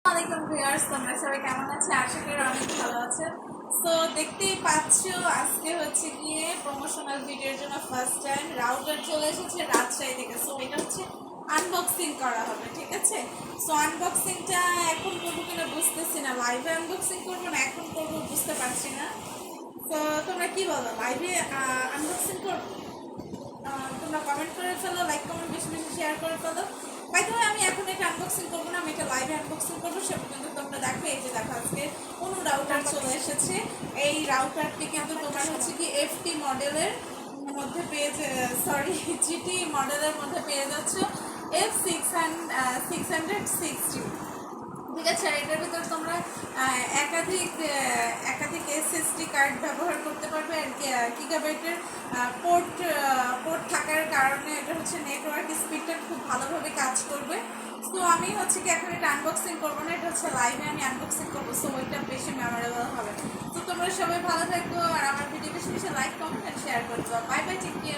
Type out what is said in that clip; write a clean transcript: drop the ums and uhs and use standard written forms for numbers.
আসসালামাইকুম ভিউয়ার্স, তোমরা সবাই কেমন আছো? আশা করি অনেক ভালো আছে। তো দেখতেই পাচ্ছো আজকে হচ্ছে গিয়ে প্রমোশনাল ভিডিওর জন্য ফার্স্ট টাইম রাউটার চলে এসেছে রাজশাহী থেকে। সো এটা হচ্ছে আনবক্সিং করা হবে, ঠিক আছে? সো আনবক্সিংটা এখন করবো কিনা বুঝতেছি না, লাইভে আনবক্সিং করবো না এখন করবো বুঝতে পারছি না। তো তোমরা কি বলো, লাইভে আনবক্সিং করবো? তোমরা কমেন্ট করে ফেলো, লাইক কমেন্ট বেশি বেশি শেয়ার করে ফেলো। বাই দ্য ওয়ে, আমি এখন এটা আনবক্সিং করবো না, আমি এটা লাইভে আনবক্সিং করবো। সে পর্যন্ত তোমরা দেখো, এই যে দেখো আজকে কোন রাউটার চলে এসেছে। এই রাউটারটি কিন্তু তোমার হচ্ছে কি এফটি মডেলের মধ্যে পেয়ে, সরি জিটি মডেলের মধ্যে পেয়ে যাচ্ছ F660, ঠিক আছে? আর এটার ভিতরে তোমরা একাধিক একাধিক এসএসডি কার্ড ব্যবহার করতে পারবে। আর গিগাবাইটের পোর্ট থাকার কারণে এটা হচ্ছে নেটওয়ার্ক স্পিডটা খুব ভালোভাবে কাজ করবে। তো আমি হচ্ছে কি এখন এটা আনবক্সিং করবো না, এটা হচ্ছে লাইভে আমি আনবক্সিং করবো। সো ওইটা বেশি মেমোরেবল হবে। তো তোমরা সবাই ভালো থাকবো আর আমার ভিডিও বেশি বেশি লাইক কমেন্ট আর শেয়ার করে দাও। Bye bye, take care.